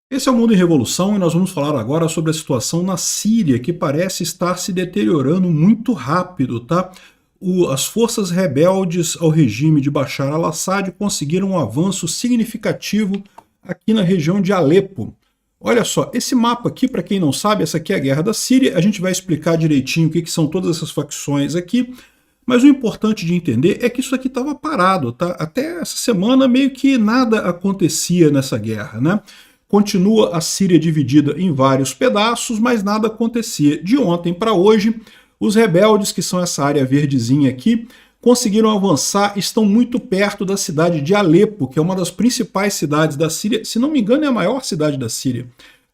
Esse é o Mundo em Revolução e nós vamos falar agora sobre a situação na Síria, que parece estar se deteriorando muito rápido, tá? As forças rebeldes ao regime de Bashar al-Assad conseguiram um avanço significativo aqui na região de Alepo. Olha só, esse mapa aqui, para quem não sabe, essa aqui é a Guerra da Síria, a gente vai explicar direitinho o que são todas essas facções aqui, mas o importante de entender é que isso aqui estava parado, tá? Até essa semana meio que nada acontecia nessa guerra, né? Continua a Síria dividida em vários pedaços, mas nada acontecia. De ontem para hoje, os rebeldes, que são essa área verdezinha aqui, conseguiram avançar, estão muito perto da cidade de Alepo, que é uma das principais cidades da Síria, se não me engano é a maior cidade da Síria.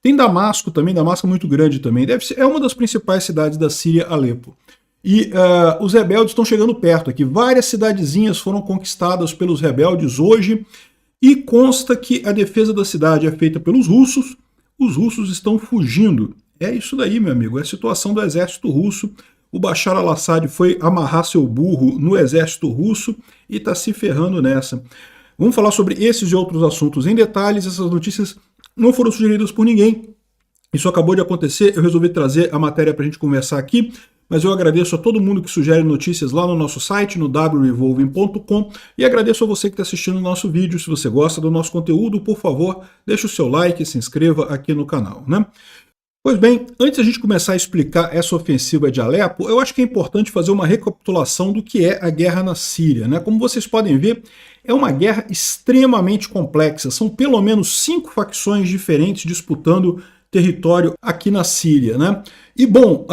Tem Damasco também, Damasco é muito grande também, é uma das principais cidades da Síria, Alepo. E os rebeldes estão chegando perto aqui, várias cidadezinhas foram conquistadas pelos rebeldes hoje, e consta que a defesa da cidade é feita pelos russos, os russos estão fugindo. É isso daí, meu amigo, é a situação do exército russo. O Bashar al-Assad foi amarrar seu burro no exército russo e está se ferrando nessa. Vamos falar sobre esses e outros assuntos em detalhes. Essas notícias não foram sugeridas por ninguém. Isso acabou de acontecer, eu resolvi trazer a matéria para a gente conversar aqui. Mas eu agradeço a todo mundo que sugere notícias lá no nosso site, no wrevolving.com, e agradeço a você que está assistindo o nosso vídeo. Se você gosta do nosso conteúdo, por favor, deixe o seu like e se inscreva aqui no canal, né? Pois bem, antes de a gente começar a explicar essa ofensiva de Alepo, eu acho que é importante fazer uma recapitulação do que é a guerra na Síria, né? Como vocês podem ver, é uma guerra extremamente complexa. São pelo menos 5 facções diferentes disputando território aqui na Síria, né? E bom,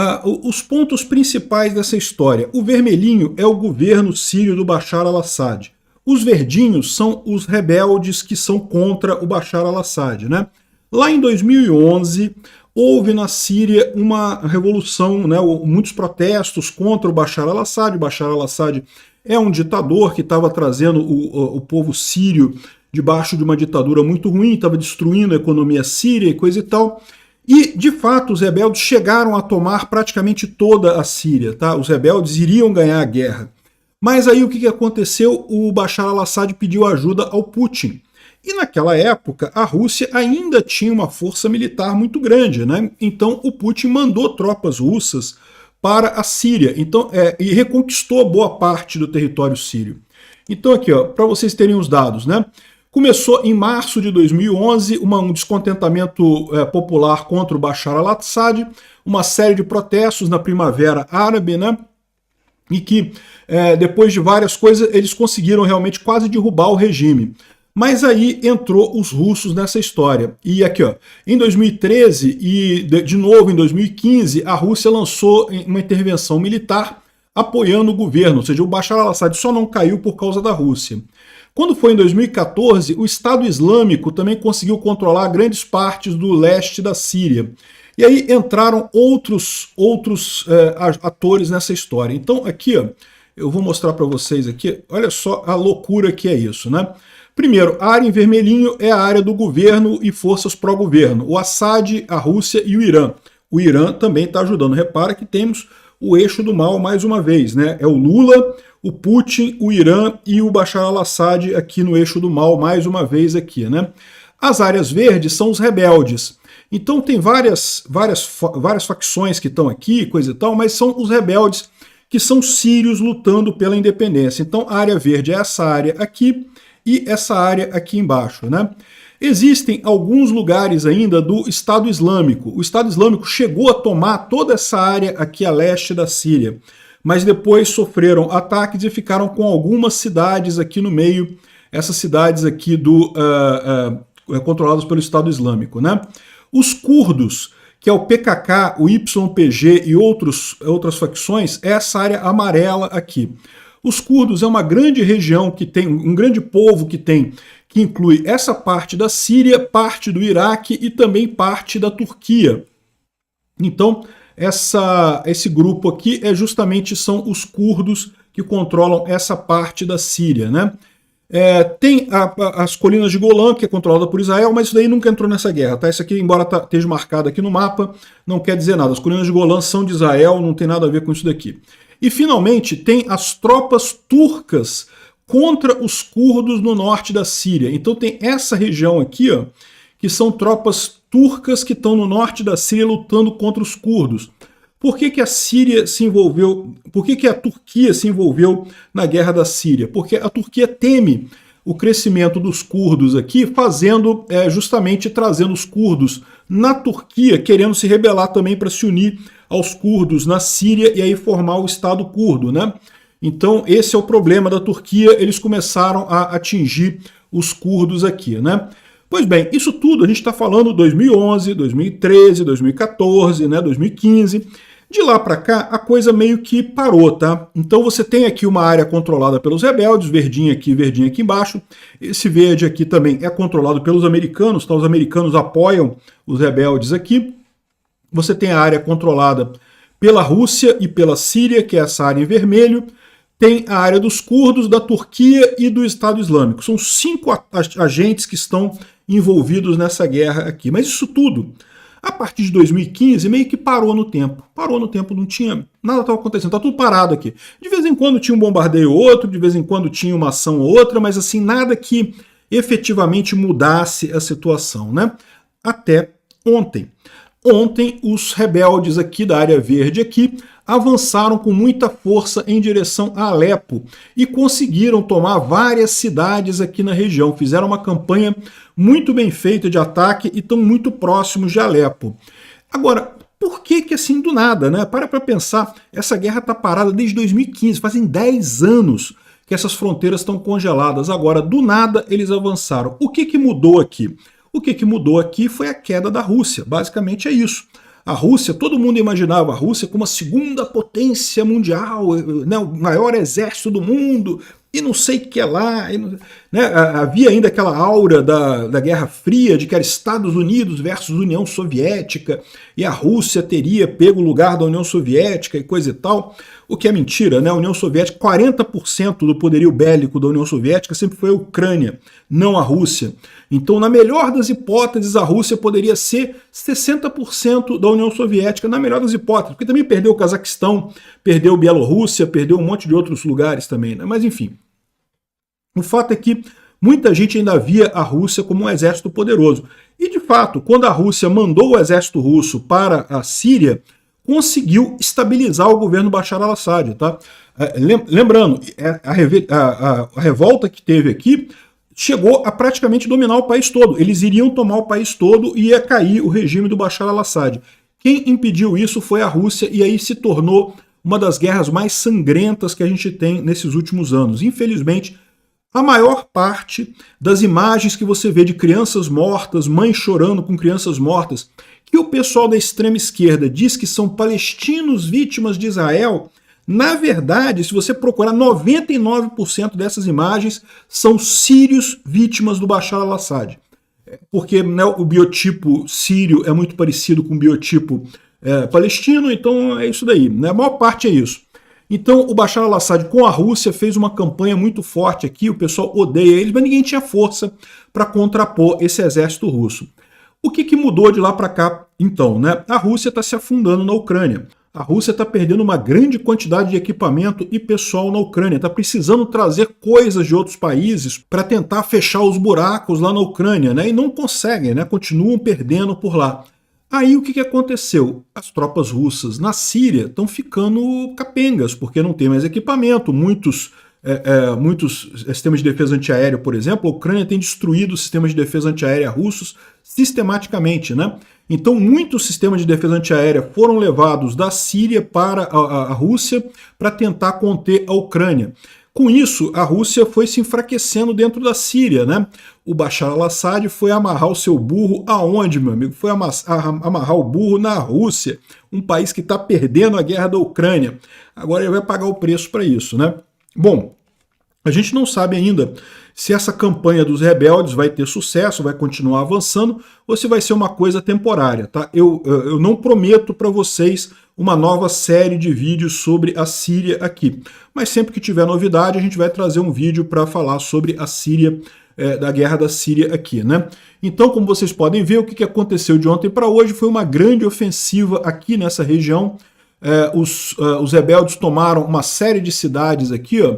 os pontos principais dessa história. O vermelhinho é o governo sírio do Bashar al-Assad. Os verdinhos são os rebeldes que são contra o Bashar al-Assad, né? Lá em 2011, houve na Síria uma revolução, né? Muitos protestos contra o Bashar al-Assad. O Bashar al-Assad é um ditador que estava trazendo o povo sírio debaixo de uma ditadura muito ruim, estava destruindo a economia síria e coisa e tal. E, de fato, os rebeldes chegaram a tomar praticamente toda a Síria, tá? Os rebeldes iriam ganhar a guerra. Mas aí o que aconteceu? O Bashar al-Assad pediu ajuda ao Putin. E naquela época, a Rússia ainda tinha uma força militar muito grande, né? Então o Putin mandou tropas russas para a Síria, e reconquistou boa parte do território sírio. Então aqui, para vocês terem os dados, né? Começou em março de 2011 um descontentamento popular contra o Bashar al-Assad, uma série de protestos na Primavera Árabe, né? E que depois de várias coisas eles conseguiram realmente quase derrubar o regime. Mas aí entrou os russos nessa história. E aqui, em 2013 e de novo em 2015, a Rússia lançou uma intervenção militar apoiando o governo, ou seja, o Bashar al-Assad só não caiu por causa da Rússia. Quando foi em 2014, o Estado Islâmico também conseguiu controlar grandes partes do leste da Síria. E aí entraram outros atores nessa história. Então aqui, eu vou mostrar para vocês aqui, olha só a loucura que é isso, né? Primeiro, a área em vermelhinho é a área do governo e forças pró-governo. O Assad, a Rússia e o Irã. O Irã também está ajudando. Repara que temos o eixo do mal mais uma vez, né? É o Lula, o Putin, o Irã e o Bashar al-Assad aqui no eixo do mal mais uma vez aqui, né? As áreas verdes são os rebeldes. Então tem várias facções que estão aqui, coisa e tal, mas são os rebeldes que são sírios lutando pela independência. Então a área verde é essa área aqui e essa área aqui embaixo, né? Existem alguns lugares ainda do Estado Islâmico. O Estado Islâmico chegou a tomar toda essa área aqui a leste da Síria, mas depois sofreram ataques e ficaram com algumas cidades aqui no meio, essas cidades aqui controladas pelo Estado Islâmico, né? Os curdos, que é o PKK, o YPG e outras facções, é essa área amarela aqui. Os curdos é uma grande região que tem, um grande povo que inclui essa parte da Síria, parte do Iraque e também parte da Turquia. Então, esse grupo aqui são os curdos que controlam essa parte da Síria, né? Tem as colinas de Golã, que é controlada por Israel, mas isso daí nunca entrou nessa guerra, tá? Isso aqui, embora esteja marcado aqui no mapa, não quer dizer nada. As colinas de Golã são de Israel, não tem nada a ver com isso daqui. E, finalmente, tem as tropas turcas contra os curdos no norte da Síria. Então tem essa região aqui, que são tropas turcas que estão no norte da Síria lutando contra os curdos. Por que a Síria se envolveu, por que a Turquia se envolveu na guerra da Síria? Porque a Turquia teme o crescimento dos curdos aqui, fazendo justamente trazendo os curdos na Turquia, querendo se rebelar também para se unir aos curdos na Síria e aí formar o Estado curdo, né? Então esse é o problema da Turquia, eles começaram a atingir os curdos aqui, né? Pois bem, isso tudo a gente está falando 2011, 2013, 2014, né, 2015. De lá para cá, a coisa meio que parou, tá? Então você tem aqui uma área controlada pelos rebeldes, verdinho aqui embaixo. Esse verde aqui também é controlado pelos americanos, tá? Os americanos apoiam os rebeldes aqui. Você tem a área controlada pela Rússia e pela Síria, que é essa área em vermelho. Tem a área dos curdos, da Turquia e do Estado Islâmico. São 5 agentes que estão envolvidos nessa guerra aqui. Mas isso tudo, a partir de 2015, meio que parou no tempo. Parou no tempo, não tinha... Nada estava acontecendo, está tudo parado aqui. De vez em quando tinha um bombardeio ou outro, de vez em quando tinha uma ação ou outra, mas assim, nada que efetivamente mudasse a situação, né? Até ontem. Ontem, os rebeldes aqui da área verde aqui avançaram com muita força em direção a Alepo e conseguiram tomar várias cidades aqui na região. Fizeram uma campanha muito bem feita de ataque e estão muito próximos de Alepo. Agora, por que assim do nada, né? Para pensar, essa guerra está parada desde 2015, fazem 10 anos que essas fronteiras estão congeladas. Agora, do nada, eles avançaram. O que mudou aqui? O que mudou aqui foi a queda da Rússia, basicamente é isso. A Rússia, todo mundo imaginava a Rússia como a segunda potência mundial, né, o maior exército do mundo, e não sei o que é lá. Né, havia ainda aquela aura da Guerra Fria, de que era Estados Unidos versus União Soviética, e a Rússia teria pego o lugar da União Soviética e coisa e tal. O que é mentira, né? A União Soviética, 40% do poderio bélico da União Soviética sempre foi a Ucrânia, não a Rússia. Então, na melhor das hipóteses, a Rússia poderia ser 60% da União Soviética, na melhor das hipóteses, porque também perdeu o Cazaquistão, perdeu a Bielorrússia, perdeu um monte de outros lugares também, né? Mas enfim, o fato é que muita gente ainda via a Rússia como um exército poderoso. E, de fato, quando a Rússia mandou o exército russo para a Síria, conseguiu estabilizar o governo Bashar al-Assad, tá? Lembrando, a revolta que teve aqui chegou a praticamente dominar o país todo. Eles iriam tomar o país todo e ia cair o regime do Bashar al-Assad. Quem impediu isso foi a Rússia, e aí se tornou uma das guerras mais sangrentas que a gente tem nesses últimos anos. Infelizmente, a maior parte das imagens que você vê de crianças mortas, mães chorando com crianças mortas, que o pessoal da extrema esquerda diz que são palestinos vítimas de Israel, na verdade, se você procurar, 99% dessas imagens são sírios vítimas do Bashar al-Assad. Porque, né, o biotipo sírio é muito parecido com o biotipo palestino, então é isso daí, né? A maior parte é isso. Então o Bashar al-Assad com a Rússia fez uma campanha muito forte aqui, o pessoal odeia eles, mas ninguém tinha força para contrapor esse exército russo. O que mudou de lá para cá, então, né? A Rússia está se afundando na Ucrânia. A Rússia está perdendo uma grande quantidade de equipamento e pessoal na Ucrânia. Está precisando trazer coisas de outros países para tentar fechar os buracos lá na Ucrânia, né? E não conseguem, né? Continuam perdendo por lá. Aí o que aconteceu? As tropas russas na Síria estão ficando capengas, porque não tem mais equipamento. Muitos sistemas de defesa antiaérea, por exemplo, a Ucrânia tem destruído os sistemas de defesa antiaérea russos sistematicamente, né? Então muitos sistemas de defesa antiaérea foram levados da Síria para a Rússia para tentar conter a Ucrânia. Com isso, a Rússia foi se enfraquecendo dentro da Síria, né? O Bashar al-Assad foi amarrar o seu burro aonde, meu amigo? Foi amarrar o burro na Rússia, um país que está perdendo a guerra da Ucrânia. Agora ele vai pagar o preço para isso, né? Bom, a gente não sabe ainda se essa campanha dos rebeldes vai ter sucesso, vai continuar avançando, ou se vai ser uma coisa temporária, tá? Eu não prometo para vocês uma nova série de vídeos sobre a Síria aqui, mas sempre que tiver novidade a gente vai trazer um vídeo para falar sobre a Síria, da guerra da Síria aqui, né? Então, como vocês podem ver, o que aconteceu de ontem para hoje foi uma grande ofensiva aqui nessa região. Os rebeldes tomaram uma série de cidades aqui, ó.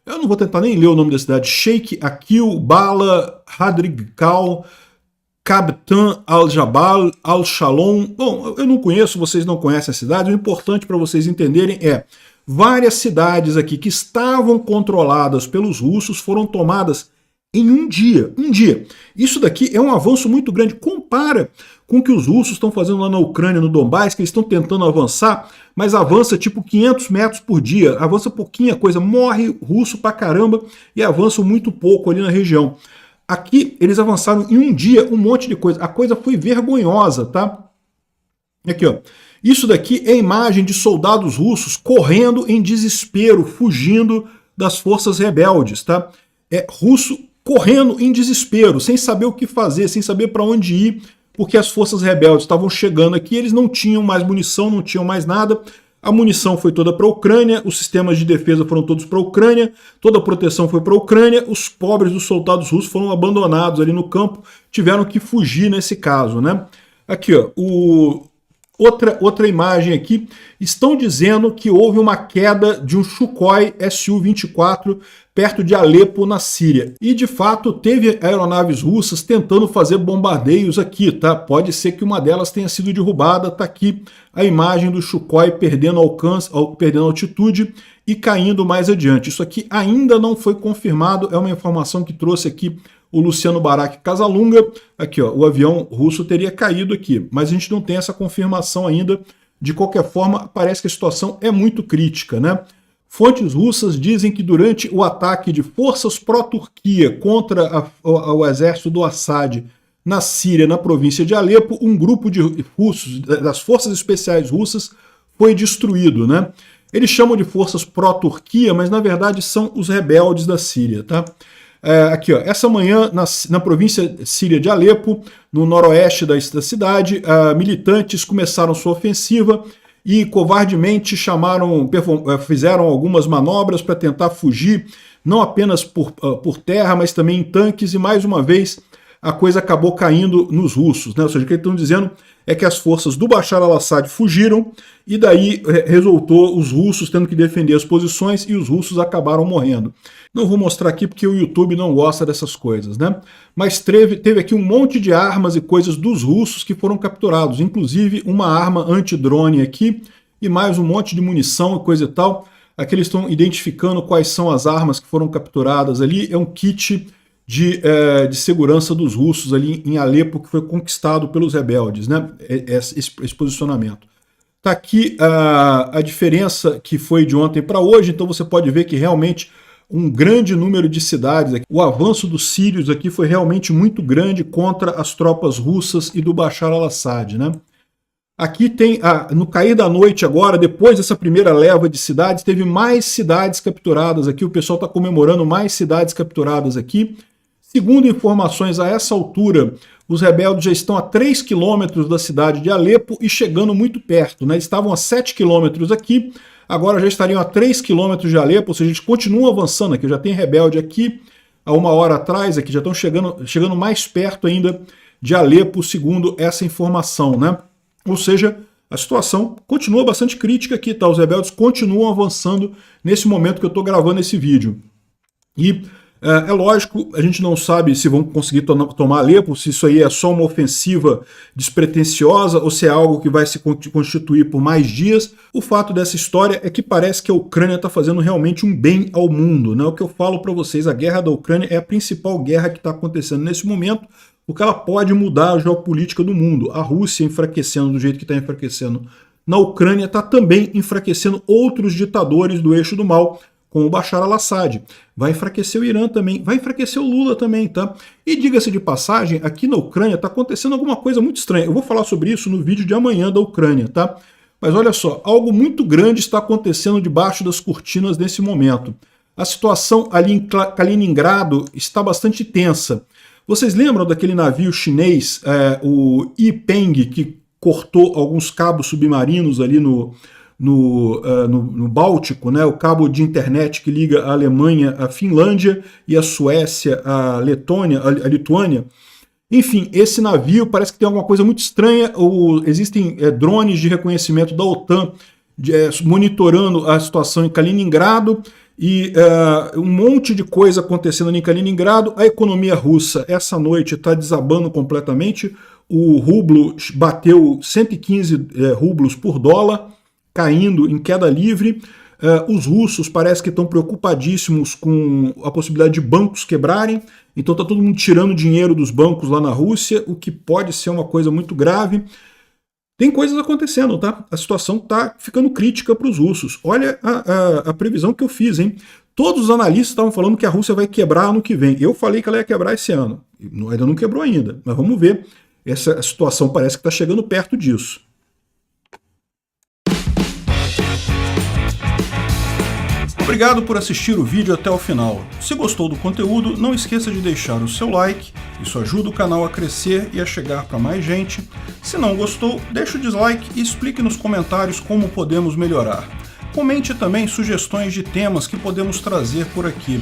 Eu não vou tentar nem ler o nome da cidade. Sheikh Akil, Bala, Hadrigkal, Kabtan al-Jabal, al-Shalom. Bom, eu não conheço, vocês não conhecem a cidade. O importante para vocês entenderem é várias cidades aqui que estavam controladas pelos russos foram tomadas em um dia. Um dia. Isso daqui é um avanço muito grande. Compara com o que os russos estão fazendo lá na Ucrânia, no Donbás, que eles estão tentando avançar, mas avança tipo 500 metros por dia. Avança pouquinha coisa, morre russo pra caramba e avançam muito pouco ali na região. Aqui eles avançaram em um dia um monte de coisa. A coisa foi vergonhosa, tá? Aqui, ó. Isso daqui é a imagem de soldados russos correndo em desespero, fugindo das forças rebeldes, tá? É russo correndo em desespero, sem saber o que fazer, sem saber para onde ir, porque as forças rebeldes estavam chegando aqui, eles não tinham mais munição, não tinham mais nada. A munição foi toda para a Ucrânia, os sistemas de defesa foram todos para a Ucrânia, toda a proteção foi para a Ucrânia, os pobres dos soldados russos foram abandonados ali no campo, tiveram que fugir nesse caso, né? Aqui, ó, outra imagem aqui, estão dizendo que houve uma queda de um Sukhoi Su-24 perto de Alepo, na Síria. E, de fato, teve aeronaves russas tentando fazer bombardeios aqui, tá? Pode ser que uma delas tenha sido derrubada, tá aqui a imagem do Sukhoi perdendo alcance, perdendo altitude e caindo mais adiante. Isso aqui ainda não foi confirmado, é uma informação que trouxe aqui o Luciano Barak Casalunga. Aqui, ó, o avião russo teria caído aqui, mas a gente não tem essa confirmação ainda. De qualquer forma, parece que a situação é muito crítica, né? Fontes russas dizem que durante o ataque de forças pró-Turquia contra o exército do Assad na Síria, na província de Alepo, um grupo de russos, das forças especiais russas, foi destruído, né? Eles chamam de forças pró-Turquia, mas na verdade são os rebeldes da Síria, tá? Aqui, ó, essa manhã, na província síria de Alepo, no noroeste da cidade, militantes começaram sua ofensiva e covardemente fizeram algumas manobras para tentar fugir, não apenas por terra, mas também em tanques, e mais uma vez a coisa acabou caindo nos russos, né? Ou seja, o que eles estão dizendo é que as forças do Bashar al-Assad fugiram e daí resultou os russos tendo que defender as posições e os russos acabaram morrendo. Não vou mostrar aqui porque o YouTube não gosta dessas coisas, né? Mas teve aqui um monte de armas e coisas dos russos que foram capturados, inclusive uma arma anti-drone aqui e mais um monte de munição e coisa e tal. Aqui eles estão identificando quais são as armas que foram capturadas ali. É um kit de segurança dos russos ali em Alepo, que foi conquistado pelos rebeldes, né? Esse posicionamento. Está aqui a diferença que foi de ontem para hoje, então você pode ver que realmente um grande número de cidades, o avanço dos sírios aqui foi realmente muito grande contra as tropas russas e do Bashar al-Assad, né? Aqui tem, no cair da noite agora, depois dessa primeira leva de cidades, teve mais cidades capturadas aqui, o pessoal está comemorando mais cidades capturadas aqui. Segundo informações, a essa altura, os rebeldes já estão a 3 quilômetros da cidade de Alepo e chegando muito perto, né? Estavam a 7 quilômetros aqui, agora já estariam a 3 quilômetros de Alepo, ou seja, eles continuam avançando aqui, já tem rebelde aqui, há uma hora atrás, aqui já estão chegando mais perto ainda de Alepo, segundo essa informação, né? Ou seja, a situação continua bastante crítica aqui, tá? Os rebeldes continuam avançando nesse momento que eu estou gravando esse vídeo. E é lógico, a gente não sabe se vão conseguir tomar Alepo, se isso aí é só uma ofensiva despretensiosa ou se é algo que vai se constituir por mais dias. O fato dessa história é que parece que a Ucrânia está fazendo realmente um bem ao mundo, né? O que eu falo para vocês, a guerra da Ucrânia é a principal guerra que está acontecendo nesse momento, porque ela pode mudar a geopolítica do mundo. A Rússia enfraquecendo do jeito que está enfraquecendo na Ucrânia está também enfraquecendo outros ditadores do eixo do mal, com o Bashar al-Assad. Vai enfraquecer o Irã também, vai enfraquecer o Lula também, tá? E diga-se de passagem, aqui na Ucrânia está acontecendo alguma coisa muito estranha. Eu vou falar sobre isso no vídeo de amanhã da Ucrânia, tá? Mas olha só, algo muito grande está acontecendo debaixo das cortinas nesse momento. A situação ali em Kaliningrado está bastante tensa. Vocês lembram daquele navio chinês, o Yipeng, que cortou alguns cabos submarinos ali no Báltico, né? O cabo de internet que liga a Alemanha à Finlândia e a Suécia à Letônia, a Lituânia. Enfim, esse navio parece que tem alguma coisa muito estranha. Existem drones de reconhecimento da OTAN monitorando a situação em Kaliningrado e um monte de coisa acontecendo em Kaliningrado. A economia russa essa noite está desabando completamente. O rublo bateu 115 rublos por dólar, caindo em queda livre. Os russos parece que estão preocupadíssimos com a possibilidade de bancos quebrarem, então está todo mundo tirando dinheiro dos bancos lá na Rússia, o que pode ser uma coisa muito grave. Tem coisas acontecendo, tá? A situação está ficando crítica para os russos. Olha a previsão que eu fiz, hein? Todos os analistas estavam falando que a Rússia vai quebrar ano que vem. Eu falei que ela ia quebrar esse ano. Ainda não quebrou ainda, mas vamos ver. Essa situação parece que está chegando perto disso. Obrigado por assistir o vídeo até o final. Se gostou do conteúdo, não esqueça de deixar o seu like, isso ajuda o canal a crescer e a chegar para mais gente. Se não gostou, deixe o dislike e explique nos comentários como podemos melhorar. Comente também sugestões de temas que podemos trazer por aqui.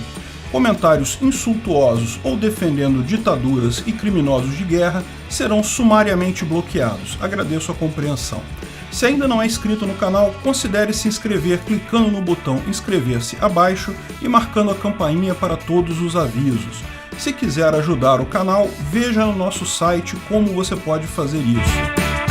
Comentários insultuosos ou defendendo ditaduras e criminosos de guerra serão sumariamente bloqueados. Agradeço a compreensão. Se ainda não é inscrito no canal, considere se inscrever clicando no botão inscrever-se abaixo e marcando a campainha para todos os avisos. Se quiser ajudar o canal, veja no nosso site como você pode fazer isso.